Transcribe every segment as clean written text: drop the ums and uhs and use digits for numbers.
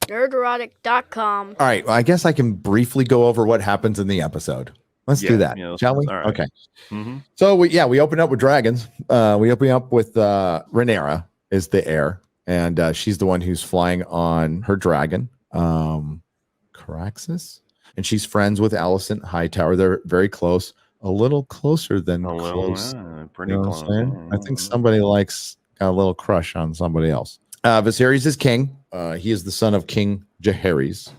Nerdrotic.com. All right. Well, I guess I can briefly go over what happens in the episode. Let's do that, shall we? Right. Okay. So we open up with dragons. We open up with Rhaenyra is the heir, and she's the one who's flying on her dragon, Caraxes, and she's friends with Alicent Hightower. They're very close, a little closer than close. Pretty close. I think somebody got a little crush on somebody else. Viserys is king. He is the son of King Jaehaerys,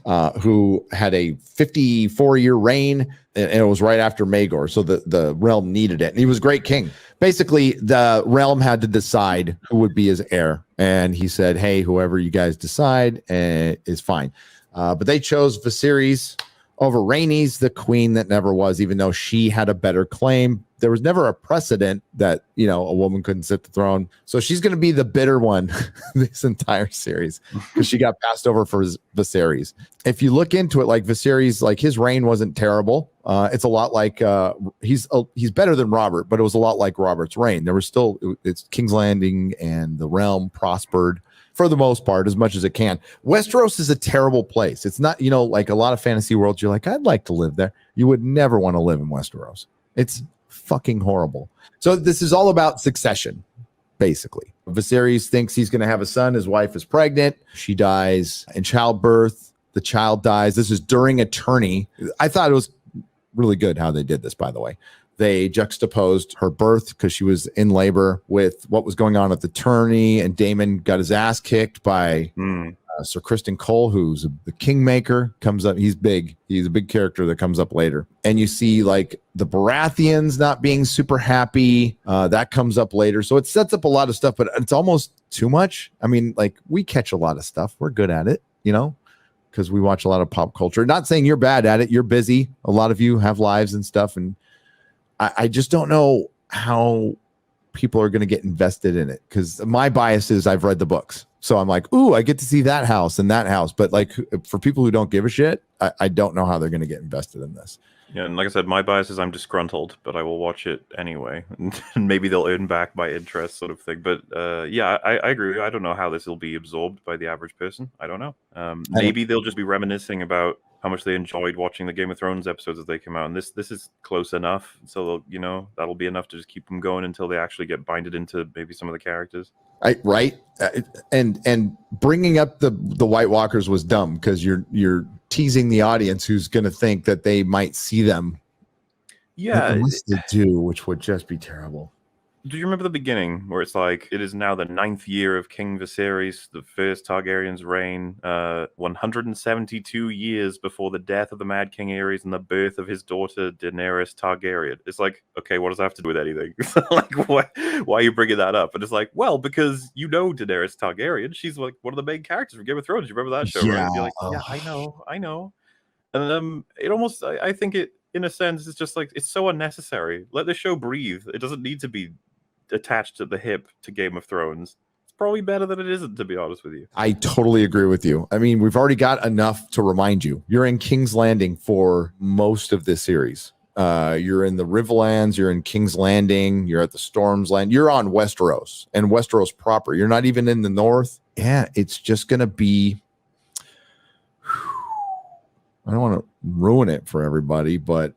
who had a 54-year reign, and it was right after Maegor, so the realm needed it. And he was a great king. Basically, the realm had to decide who would be his heir, and he said, hey, whoever you guys decide is fine. But they chose Viserys over Rhaenys, the queen that never was, even though she had a better claim. There was never a precedent that, a woman couldn't sit the throne. So she's going to be the bitter one this entire series because she got passed over for Viserys. If you look into it, like Viserys, like his reign wasn't terrible. It's a lot like he's better than Robert, but it was a lot like Robert's reign. There was still it's King's Landing and the realm prospered for the most part, as much as it can. Westeros is a terrible place. It's not, like a lot of fantasy worlds, you're like, I'd like to live there. You would never want to live in Westeros. It's fucking horrible. So this is all about succession, basically. Viserys thinks he's going to have a son. His wife is pregnant. She dies in childbirth. The child dies. This is during a tourney. I thought it was really good how they did this, by the way. They juxtaposed her birth because she was in labor with what was going on at the tourney, and Daemon got his ass kicked by Sir Criston Cole, who's the kingmaker, comes up. He's big. He's a big character that comes up later. And you see like the Baratheons not being super happy. That comes up later. So it sets up a lot of stuff, but it's almost too much. I mean, like we catch a lot of stuff. We're good at it, because we watch a lot of pop culture. Not saying you're bad at it. You're busy. A lot of you have lives and stuff, and I just don't know how people are going to get invested in it, because my bias is I've read the books. So I'm like, ooh, I get to see that house and that house. But like for people who don't give a shit, I don't know how they're going to get invested in this. Yeah, and like I said, my bias is I'm disgruntled, but I will watch it anyway. And maybe they'll earn back my interest sort of thing. But yeah, I agree. I don't know how this will be absorbed by the average person. I don't know. Maybe they'll just be reminiscing about how much they enjoyed watching the Game of Thrones episodes as they come out. And this is close enough. So, that'll be enough to just keep them going until they actually get binded into maybe some of the characters. Right. And bringing up the White Walkers was dumb because you're teasing the audience who's going to think that they might see them. Yeah. Unless they do, which would just be terrible. Do you remember the beginning where it's like, it is now the 9th year of King Viserys, the first Targaryen's reign, 172 years before the death of the Mad King Aerys and the birth of his daughter Daenerys Targaryen. It's like, okay, what does that have to do with anything? Like, why are you bringing that up? And it's like, well, because Daenerys Targaryen, she's like one of the main characters from Game of Thrones. You remember that show, right? And you're like, yeah, I know. And it almost, I think it, in a sense, it's just like, it's so unnecessary. Let the show breathe. It doesn't need to be attached to the hip to Game of Thrones. It's probably better than it isn't, to be honest with you. I totally agree with you. I mean, we've already got enough to remind you. You're in King's Landing for most of this series. You're in the Riverlands, you're in King's Landing, you're at the Storm's Land, you're on Westeros and Westeros proper. You're not even in the north. Yeah, it's just gonna be, I don't want to ruin it for everybody, but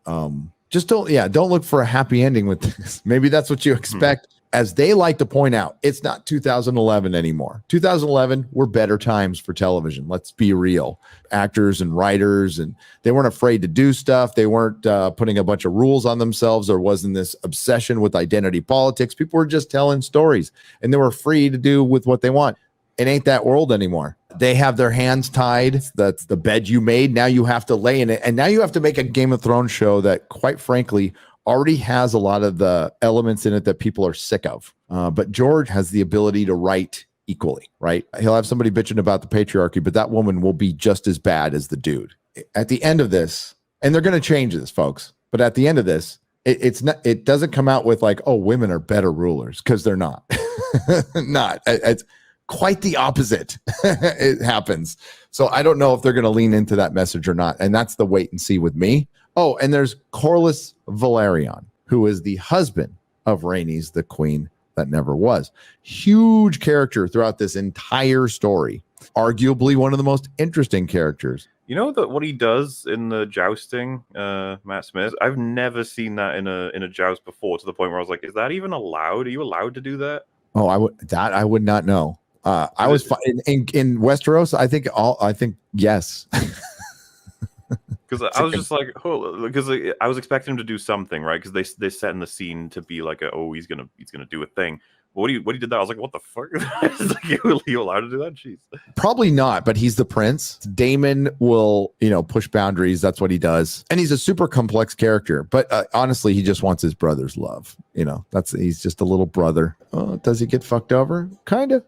just don't look for a happy ending with this. Maybe that's what you expect. As they like to point out, it's not 2011 anymore. 2011 were better times for television. Let's be real. Actors and writers, and they weren't afraid to do stuff. They weren't putting a bunch of rules on themselves. There wasn't this obsession with identity politics. People were just telling stories, and they were free to do with what they want. It ain't that world anymore. They have their hands tied. That's the bed you made. Now you have to lay in it. And now you have to make a Game of Thrones show that, quite frankly, already has a lot of the elements in it that people are sick of. But George has the ability to write equally, right? He'll have somebody bitching about the patriarchy, but that woman will be just as bad as the dude. At the end of this, and they're going to change this, folks, but at the end of this, it doesn't come out with like, oh, women are better rulers, because they're not. It's quite the opposite. It happens. So I don't know if they're going to lean into that message or not. And that's the wait and see with me. Oh, and there's Corlys Velaryon, who is the husband of Rhaenys, the queen that never was. Huge character throughout this entire story. Arguably one of the most interesting characters. You know that what he does in the jousting, Matt Smith? I've never seen that in a joust before, to the point where I was like, is that even allowed? Are you allowed to do that? Oh, I would not know. I was in Westeros. I think yes. Because I was just like, oh, because I was expecting him to do something, right? Because they set in the scene to be like, he's gonna do a thing. But when he did that, I was like, what the fuck? Like, you allowed to do that? Jeez. Probably not, but he's the prince. Daemon will, push boundaries. That's what he does, and he's a super complex character. But honestly, he just wants his brother's love. He's just a little brother. Does he get fucked over? Kind of.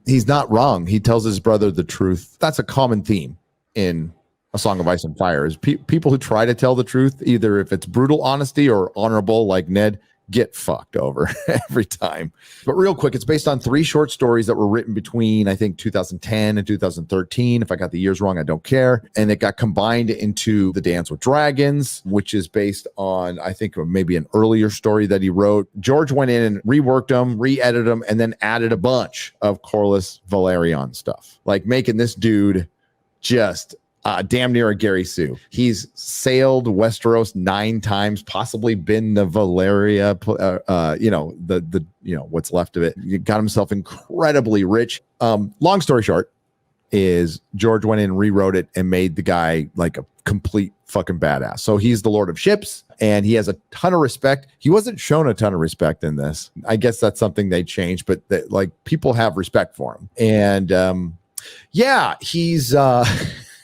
He's not wrong. He tells his brother the truth. That's a common theme in A Song of Ice and Fire. Is people who try to tell the truth, either if it's brutal honesty or honorable, like Ned, get fucked over every time. But real quick, it's based on 3 short stories that were written between, I think, 2010 and 2013. If I got the years wrong, I don't care. And it got combined into The Dance with Dragons, which is based on, I think, maybe an earlier story that he wrote. George went in and reworked them, re-edited them, and then added a bunch of Corlys Velaryon stuff, like making this dude just damn near a Gary Sue. He's sailed Westeros 9 times, possibly been to Valeria, what's left of it. He got himself incredibly rich. Long story short is George went in and rewrote it and made the guy like a complete fucking badass. So he's the Lord of Ships and he has a ton of respect. He wasn't shown a ton of respect in this. I guess that's something they changed, but people have respect for him. And he's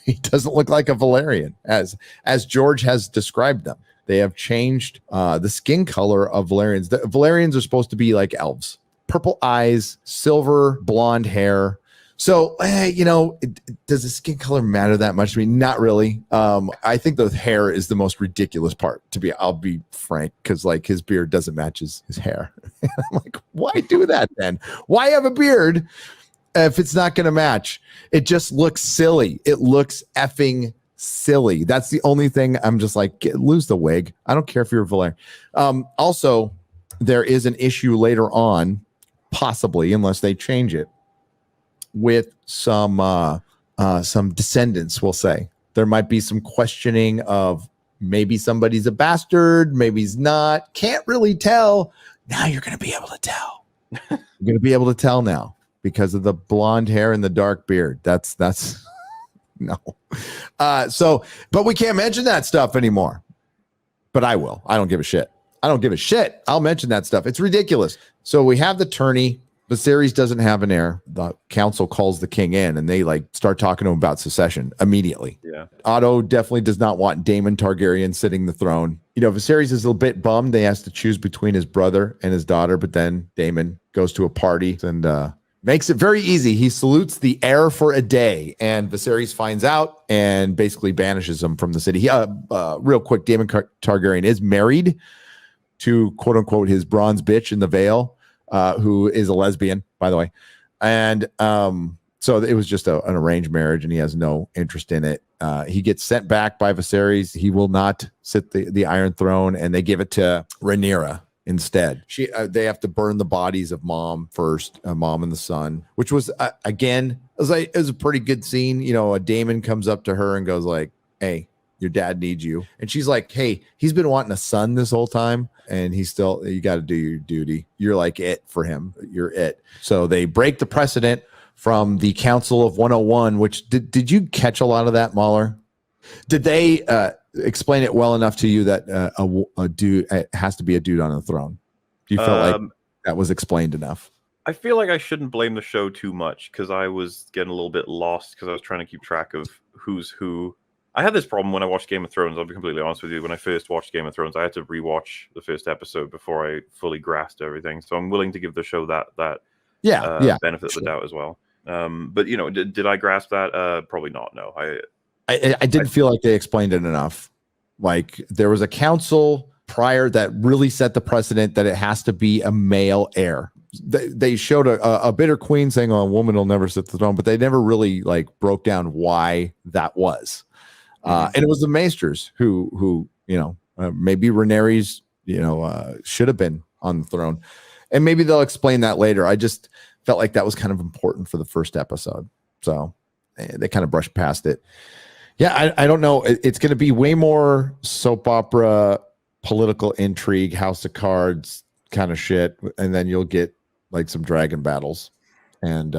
he doesn't look like a Valyrian as George has described them. They have changed the skin color of Valyrians. The Valyrians are supposed to be like elves, purple eyes, silver blonde hair. So, does the skin color matter that much to me? Not really. I think the hair is the most ridiculous part. I'll be frank, because like his beard doesn't match his hair. I'm like, why do that then? Why have a beard if it's not going to match? It just looks silly. It looks effing silly. That's the only thing. I'm just like, lose the wig. I don't care if you're a Valyrian. Also, there is an issue later on, possibly, unless they change it, with some descendants, we'll say. There might be some questioning of maybe somebody's a bastard, maybe he's not. Can't really tell. Now you're going to be able to tell. You're going to be able to tell now. Because of the blonde hair and the dark beard. That's no. But we can't mention that stuff anymore. But I will. I don't give a shit. I'll mention that stuff. It's ridiculous. So we have the tourney. Viserys doesn't have an heir. The council calls the king in and they start talking to him about succession immediately. Yeah. Otto definitely does not want Daemon Targaryen sitting the throne. Viserys is a little bit bummed. They has to choose between his brother and his daughter, but then Daemon goes to a party and makes it very easy. He salutes the heir for a day, and Viserys finds out and basically banishes him from the city. Real quick, Daemon Targaryen is married to quote unquote his bronze bitch in the Vale, who is a lesbian, by the way. And so it was just an arranged marriage, and he has no interest in it. He gets sent back by Viserys. He will not sit the Iron Throne, and they give it to Rhaenyra instead. They have to burn the bodies of mom first, mom and the son, which was again, it was a pretty good scene. A Daemon comes up to her and goes like, "Hey, your dad needs you," and she's like, "Hey, he's been wanting a son this whole time, and you got to do your duty. You're like it for him. You're it." So they break the precedent from the Council of 101. Which did you catch a lot of that, Mahler? Did they explain it well enough to you that a dude, it has to be a dude on the throne? Do you feel like that was explained enough? I feel like I shouldn't blame the show too much because I was getting a little bit lost because I was trying to keep track of who's who. I had this problem when I watched Game of Thrones. I'll be completely honest with you. When I first watched Game of Thrones, I had to rewatch the first episode before I fully grasped everything. So I'm willing to give the show that benefit of the doubt as well. But did I grasp that? Probably not. No, I didn't feel like they explained it enough. Like there was a council prior that really set the precedent that it has to be a male heir. They showed a bitter queen saying, "Oh, a woman will never sit the throne," but they never really broke down why that was. And it was the Maesters who maybe Rhaenyra's should have been on the throne, and maybe they'll explain that later. I just felt like that was kind of important for the first episode. So they kind of brushed past it. Yeah, I don't know. It's going to be way more soap opera, political intrigue, House of Cards kind of shit. And then you'll get like some dragon battles. And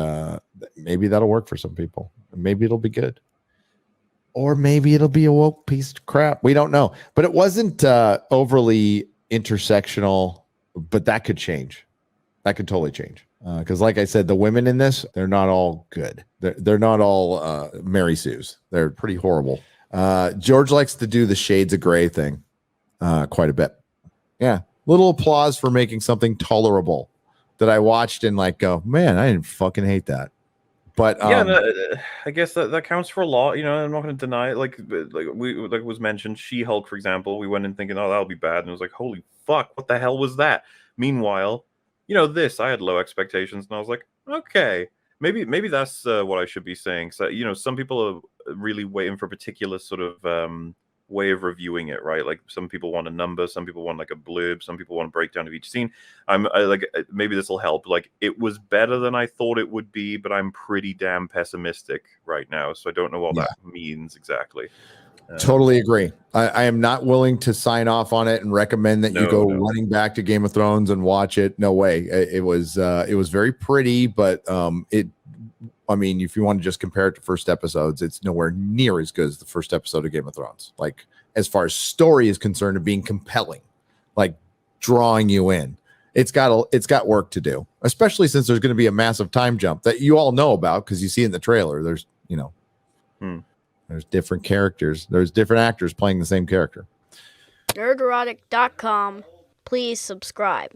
maybe that'll work for some people. Maybe it'll be good. Or maybe it'll be a woke piece of crap. We don't know. But it wasn't overly intersectional, but that could change. That could totally change. Because like I said, the women in this, they're not all good. They're not all Mary Sue's. They're pretty horrible. George likes to do the shades of gray thing quite a bit. Yeah. Little applause for making something tolerable that I watched and like go, man, I didn't fucking hate that. But I guess that counts for a lot. You know, I'm not going to deny it. Like was mentioned, She-Hulk, for example. We went in thinking, oh, that'll be bad, and it was like, holy fuck, what the hell was that? Meanwhile, you know, I had low expectations, and I was like, okay, maybe that's what I should be saying. So, you know, some people are really waiting for a particular sort of way of reviewing it, right? Like some people want a number, some people want like a blurb, some people want a breakdown of each scene. Maybe this will help. Like it was better than I thought it would be, but I'm pretty damn pessimistic right now, so I don't know what that means exactly. Totally agree. I am not willing to sign off on it and recommend that you go running back to Game of Thrones and watch it. No way. It was very pretty, but I mean, if you want to just compare it to first episodes, it's nowhere near as good as the first episode of Game of Thrones. Like as far as story is concerned, of being compelling, like drawing you in. It's got work to do, especially since there's going to be a massive time jump that you all know about because you see it in the trailer. There's, you know, there's different characters. There's different actors playing the same character. Nerdrotic.com. Please subscribe.